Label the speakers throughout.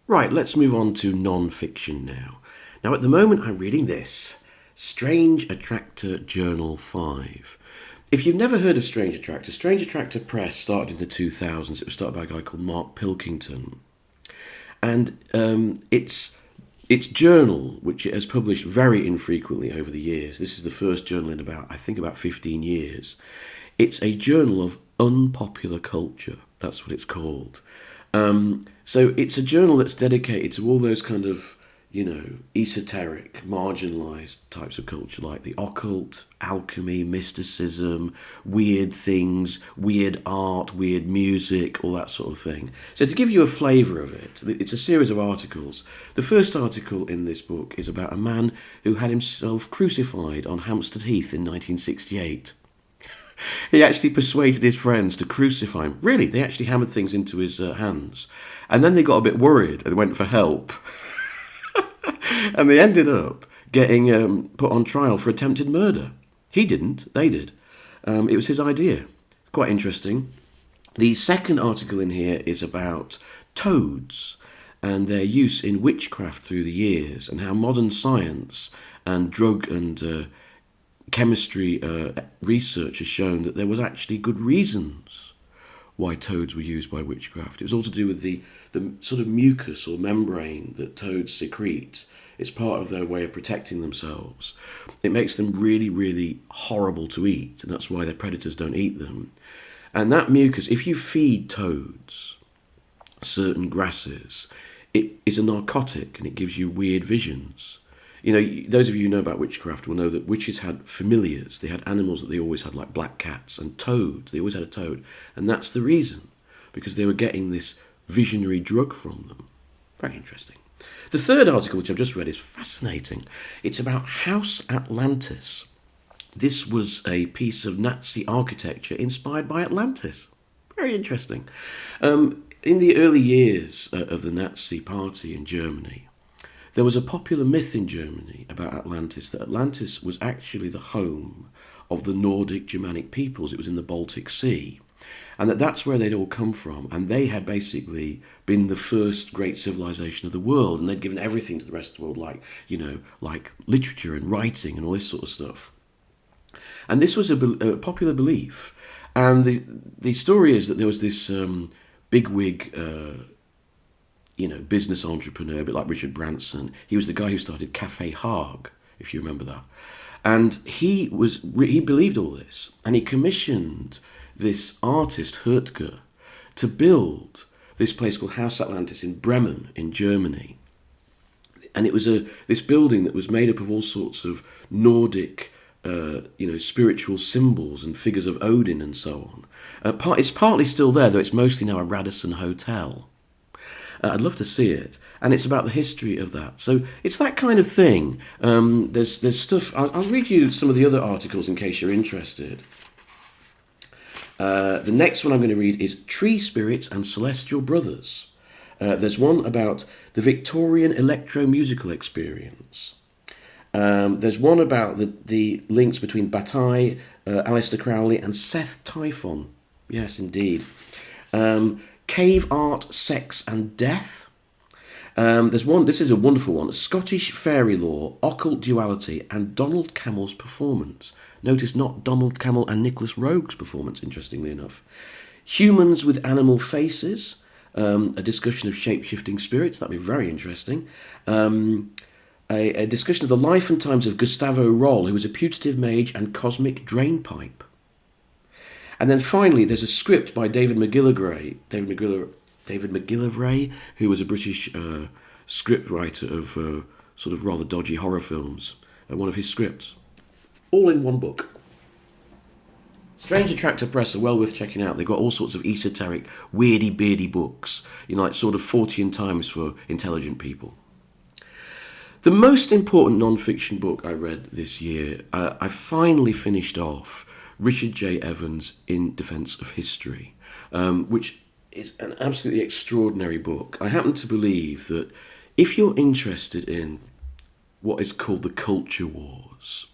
Speaker 1: Right, let's move on to non-fiction now. Now, at the moment, I'm reading this Strange Attractor Journal 5. If you've never heard of Strange Attractor Press started in the 2000s. It was started by a guy called Mark Pilkington. And its journal, which it has published very infrequently over the years, this is the first journal in about 15 years. It's a journal of unpopular culture. That's what it's called. So it's a journal that's dedicated to all those kind of, esoteric, marginalised types of culture, like the occult, alchemy, mysticism, weird things, weird art, weird music, all that sort of thing. So to give you a flavour of it, it's a series of articles. The first article in this book is about a man who had himself crucified on Hampstead Heath in 1968. He actually persuaded his friends to crucify him. Really, they actually hammered things into his hands. And then they got a bit worried and went for help. And they ended up getting put on trial for attempted murder. He didn't, they did. It was his idea. It's quite interesting. The second article in here is about toads and their use in witchcraft through the years, and how modern science and drug and chemistry research has shown that there was actually good reasons why toads were used by witchcraft. It was all to do with the sort of mucus or membrane that toads secrete. It's part of their way of protecting themselves. It makes them really, really horrible to eat, and that's why their predators don't eat them. And that mucus, if you feed toads certain grasses, it is a narcotic and it gives you weird visions. Those of you who know about witchcraft will know that witches had familiars. They had animals that they always had, like black cats, and toads. They always had a toad. And that's the reason, because they were getting this visionary drug from them. Very interesting. The third article, which I've just read, is fascinating. It's about House Atlantis. This was a piece of Nazi architecture inspired by Atlantis. Very interesting. In the early years of the Nazi Party in Germany, there was a popular myth in Germany about Atlantis, that Atlantis was actually the home of the Nordic Germanic peoples. It was in the Baltic Sea. And that's where they'd all come from. And they had basically been the first great civilization of the world. And they'd given everything to the rest of the world, like literature and writing and all this sort of stuff. And this was a popular belief. And the story is that there was this bigwig business entrepreneur, a bit like Richard Branson. He was the guy who started Café Hague, if you remember that. And he believed all this, and he commissioned this artist, Hurtger, to build this place called House Atlantis in Bremen, in Germany. And it was this building that was made up of all sorts of Nordic, spiritual symbols and figures of Odin and so on. It's partly still there, though it's mostly now a Radisson hotel. I'd love to see it. And it's about the history of that. So it's that kind of thing. There's stuff. I'll read you some of the other articles in case you're interested. The next one I'm going to read is Tree Spirits and Celestial Brothers. There's one about the Victorian electro-musical experience. There's one about the links between Bataille, Aleister Crowley and Seth Typhon. Yes, indeed. Cave Art, Sex and Death. There's one, this is a wonderful one, Scottish Fairy Lore, Occult Duality and Donald Cammell's Performance. Notice not Donald Cammell and Nicholas Roeg's performance, interestingly enough. Humans with Animal Faces, a discussion of shape-shifting spirits, that'd be very interesting. A discussion of the life and times of Gustavo Roll, who was a putative mage and cosmic drainpipe. And then finally, there's a script by David McGillivray, who was a British script writer of sort of rather dodgy horror films. One of his scripts. All in one book. Strange Attractor Press are well worth checking out. They've got all sorts of esoteric, weirdy, beardy books. Like sort of Fortean Times for intelligent people. The most important non-fiction book I read this year, I finally finished off Richard J. Evans' In Defence of History, which is an absolutely extraordinary book. I happen to believe that if you're interested in what is called the culture wars,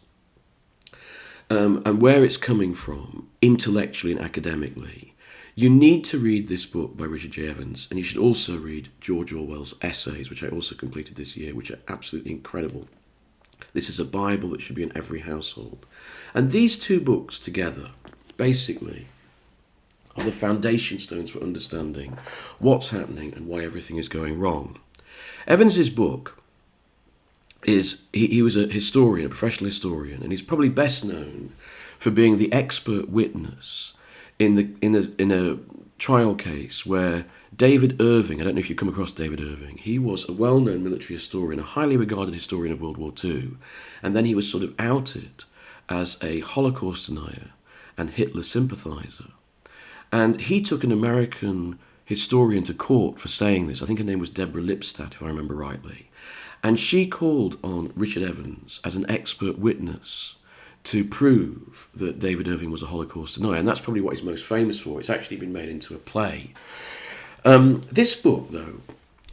Speaker 1: and where it's coming from, intellectually and academically, You need to read this book by Richard J. Evans, and you should also read George Orwell's essays, which I also completed this year, which are absolutely incredible. This is a Bible that should be in every household. And these two books together, basically, are the foundation stones for understanding what's happening and why everything is going wrong. Evans's book is, he was a historian, a professional historian, and he's probably best known for being the expert witness in a trial case where David Irving, I don't know if you've come across David Irving, he was a well-known military historian, a highly regarded historian of World War II, and then he was sort of outed as a Holocaust denier and Hitler sympathiser. And he took an American historian to court for saying this. I think her name was Deborah Lipstadt, if I remember rightly. And she called on Richard Evans as an expert witness to prove that David Irving was a Holocaust denier. And that's probably what he's most famous for. It's actually been made into a play. This book, though,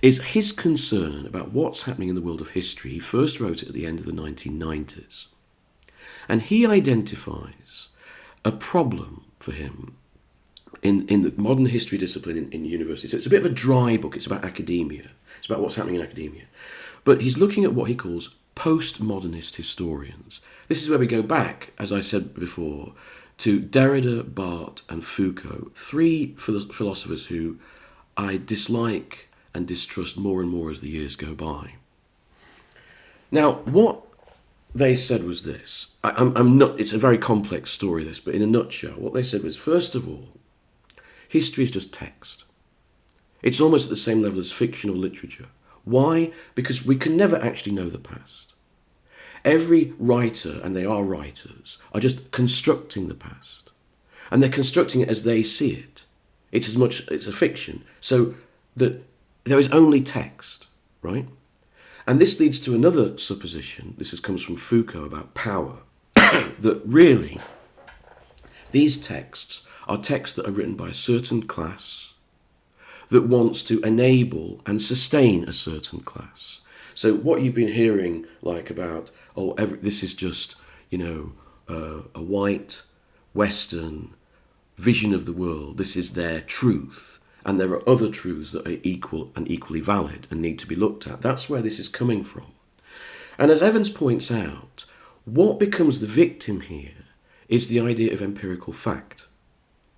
Speaker 1: is his concern about what's happening in the world of history. He first wrote it at the end of the 1990s. And he identifies a problem for him in the modern history discipline in university. So it's a bit of a dry book. It's about academia. It's about what's happening in academia. But he's looking at what he calls postmodernist historians. This is where we go back, as I said before, to Derrida, Barthes and Foucault, three philosophers who I dislike and distrust more and more as the years go by. Now, what they said was this. I'm not. It's a very complex story, this, but in a nutshell, what they said was, first of all, history is just text. It's almost at the same level as fiction or literature. Why? Because we can never actually know the past. Every writer, and they are writers, are just constructing the past. And they're constructing it as they see it. It's a fiction. So that there is only text, right? And this leads to another supposition. This comes from Foucault about power. That really, these texts are texts that are written by a certain class that wants to enable and sustain a certain class. So what you've been hearing, like about, this is just, a white, Western vision of the world. This is their truth. And there are other truths that are equal and equally valid and need to be looked at. That's where this is coming from. And as Evans points out, what becomes the victim here is the idea of empirical fact.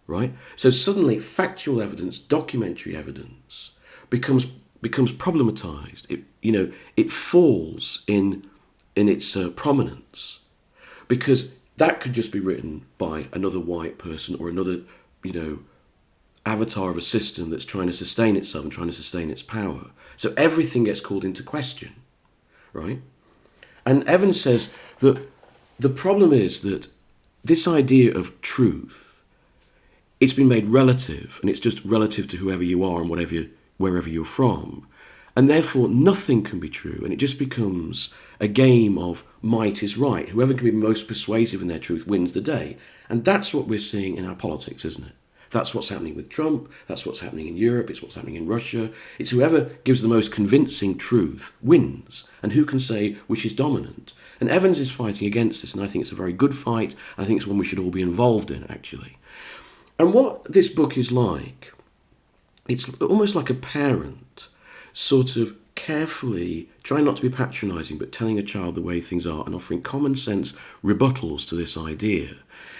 Speaker 1: Right? So suddenly factual evidence, documentary evidence becomes problematized. It falls in its prominence, because that could just be written by another white person or another, avatar of a system that's trying to sustain itself and trying to sustain its power. So everything gets called into question, right? And Evans says that the problem is that this idea of truth, it's been made relative, and it's just relative to whoever you are and wherever you're from. And therefore, nothing can be true, and it just becomes a game of might is right. Whoever can be most persuasive in their truth wins the day. And that's what we're seeing in our politics, isn't it? That's what's happening with Trump, that's what's happening in Europe, it's what's happening in Russia. It's whoever gives the most convincing truth wins, and who can say which is dominant. And Evans is fighting against this, and I think it's a very good fight, and I think it's one we should all be involved in, actually. And what this book is like, it's almost like a parent sort of carefully trying not to be patronising, but telling a child the way things are and offering common sense rebuttals to this idea.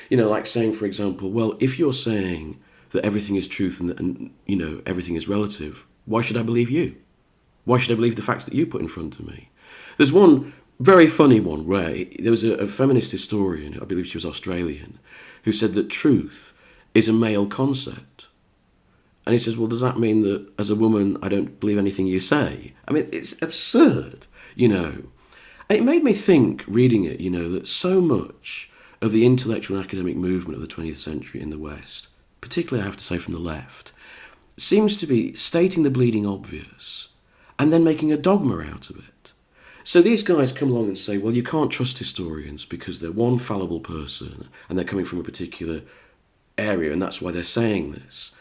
Speaker 1: Like saying, for example, well, if you're saying that everything is truth and everything is relative, why should I believe you? Why should I believe the facts that you put in front of me? There's one very funny one where there was a feminist historian, I believe she was Australian, who said that truth is a male concept. And he says, well, does that mean that as a woman I don't believe anything you say? I mean, it's absurd, And it made me think, reading it, that so much of the intellectual and academic movement of the 20th century in the West, particularly I have to say from the left, seems to be stating the bleeding obvious and then making a dogma out of it. So these guys come along and say, well, you can't trust historians because they're one fallible person and they're coming from a particular area, and that's why they're saying this.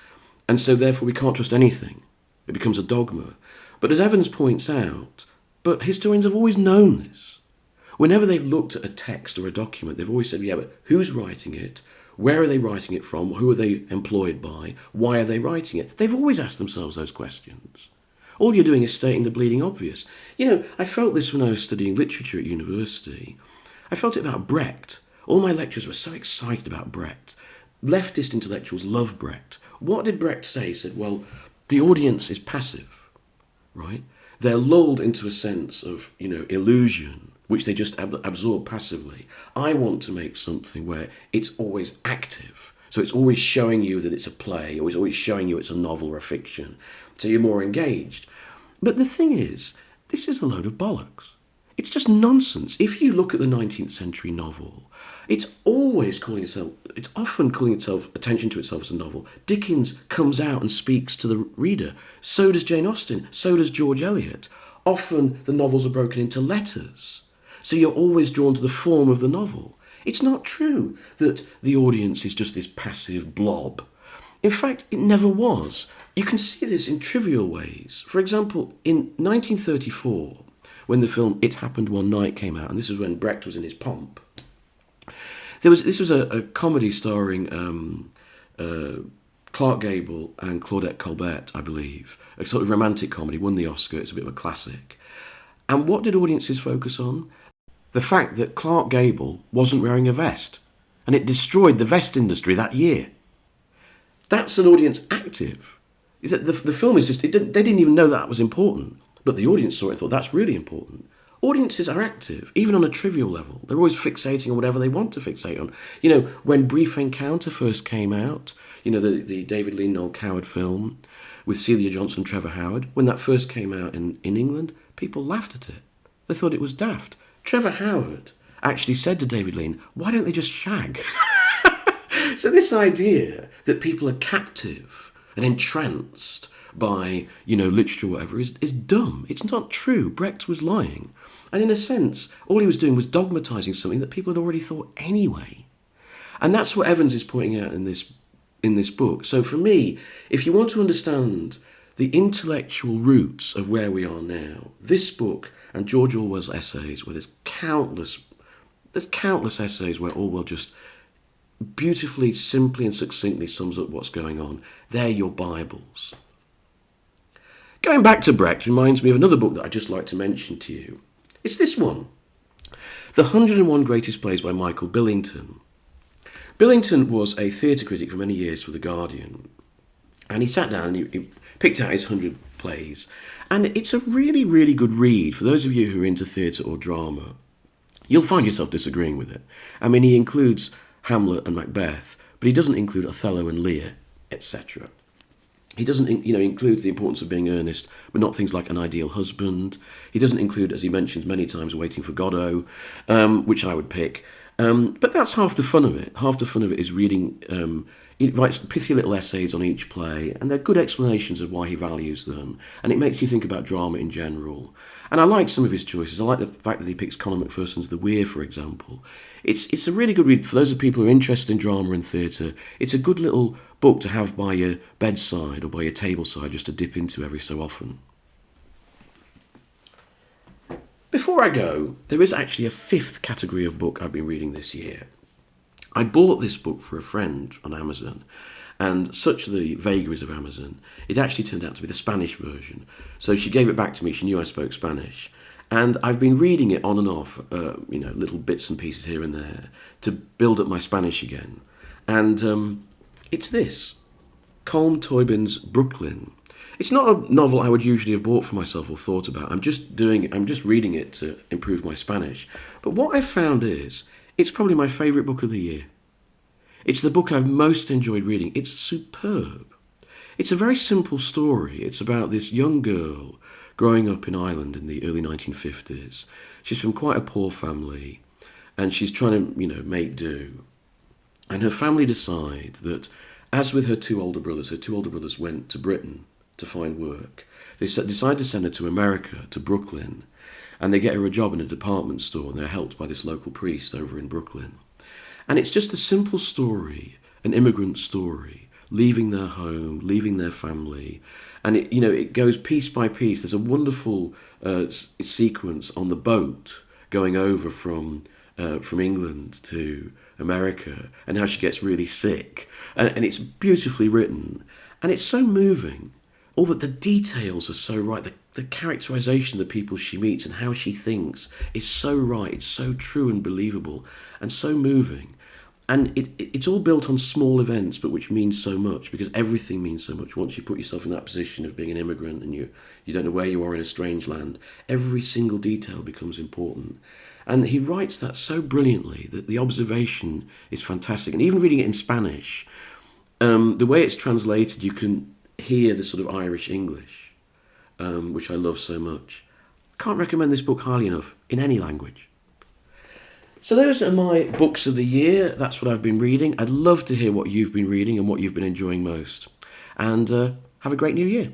Speaker 1: And so therefore we can't trust anything. It becomes a dogma. But as Evans points out, but historians have always known this. Whenever they've looked at a text or a document, they've always said, yeah, but who's writing it? Where are they writing it from? Who are they employed by? Why are they writing it? They've always asked themselves those questions. All you're doing is stating the bleeding obvious. I felt this when I was studying literature at university. I felt it about Brecht. All my lecturers were so excited about Brecht. Leftist intellectuals love Brecht. What did Brecht say? He said, well, the audience is passive, right? They're lulled into a sense of, illusion, which they just absorb passively. I want to make something where it's always active. So it's always showing you that it's a play, or it's always showing you it's a novel or a fiction. So you're more engaged. But the thing is, this is a load of bollocks. It's just nonsense. If you look at the 19th century novel, it's often calling attention to itself as a novel. Dickens comes out and speaks to the reader. So does Jane Austen. So does George Eliot. Often the novels are broken into letters. So you're always drawn to the form of the novel. It's not true that the audience is just this passive blob. In fact, it never was. You can see this in trivial ways. For example, in 1934, when the film It Happened One Night came out, and this was when Brecht was in his pomp, this was a comedy starring Clark Gable and Claudette Colbert, I believe. A sort of romantic comedy, won the Oscar, it's a bit of a classic. And what did audiences focus on? The fact that Clark Gable wasn't wearing a vest. And it destroyed the vest industry that year. That's an audience active. The film is they didn't even know that was important. But the audience saw it and thought, that's really important. Audiences are active, even on a trivial level. They're always fixating on whatever they want to fixate on. When Brief Encounter first came out, the David Lean Noel Coward film with Celia Johnson, Trevor Howard, when that first came out in England, people laughed at it. They thought it was daft. Trevor Howard actually said to David Lean, why don't they just shag? So this idea that people are captive and entranced by, literature or whatever is dumb. It's not true. Brecht was lying. And in a sense, all he was doing was dogmatising something that people had already thought anyway. And that's what Evans is pointing out in this book. So for me, if you want to understand the intellectual roots of where we are now, this book and George Orwell's essays, where there's countless essays where Orwell just beautifully, simply and succinctly sums up what's going on. They're your Bibles. Going back to Brecht reminds me of another book that I'd just like to mention to you. It's this one, The 101 Greatest Plays by Michael Billington. Billington was a theatre critic for many years for The Guardian, and he sat down and he picked out his 100 plays, and it's a really, really good read for those of you who are into theatre or drama. You'll find yourself disagreeing with it. I mean, he includes Hamlet and Macbeth, but he doesn't include Othello and Lear, etc. He doesn't, include the importance of being earnest, but not things like An Ideal Husband. He doesn't include, as he mentions many times, Waiting for Godot, which I would pick. But that's half the fun of it. Half the fun of it is reading. He writes pithy little essays on each play, and they're good explanations of why he values them. And it makes you think about drama in general. And I like some of his choices. I like the fact that he picks Colm McPherson's The Weir, for example. It's a really good read for those of people who are interested in drama and theatre. It's a good little book to have by your bedside or by your tableside, just to dip into every so often. Before I go, there is actually a fifth category of book I've been reading this year. I bought this book for a friend on Amazon, and such are the vagaries of Amazon, it actually turned out to be the Spanish version. So she gave it back to me, she knew I spoke Spanish, and I've been reading it on and off, little bits and pieces here and there, to build up my Spanish again. And it's this, Colm Toibin's Brooklyn. It's not a novel I would usually have bought for myself or thought about. I'm just reading it to improve my Spanish. But what I've found is, it's probably my favourite book of the year. It's the book I've most enjoyed reading. It's superb. It's a very simple story. It's about this young girl growing up in Ireland in the early 1950s. She's from quite a poor family, and she's trying to, make do. And her family decide that, as with her two older brothers went to Britain to find work. They decide to send her to America, to Brooklyn, and they get her a job in a department store, and they're helped by this local priest over in Brooklyn. And it's just a simple story, an immigrant story, leaving their home, leaving their family, and it goes piece by piece. There's a wonderful sequence on the boat going over from England to America and how she gets really sick. And it's beautifully written. And it's so moving. All that the details are so right. The characterization of the people she meets and how she thinks is so right. It's so true and believable and so moving. And it's all built on small events, but which means so much, because everything means so much. Once you put yourself in that position of being an immigrant and you don't know where you are in a strange land, every single detail becomes important. And he writes that so brilliantly that the observation is fantastic. And even reading it in Spanish, the way it's translated, you can hear the sort of Irish English, which I love so much. Can't recommend this book highly enough in any language. So those are my books of the year. That's what I've been reading. I'd love to hear what you've been reading and what you've been enjoying most. And have a great new year.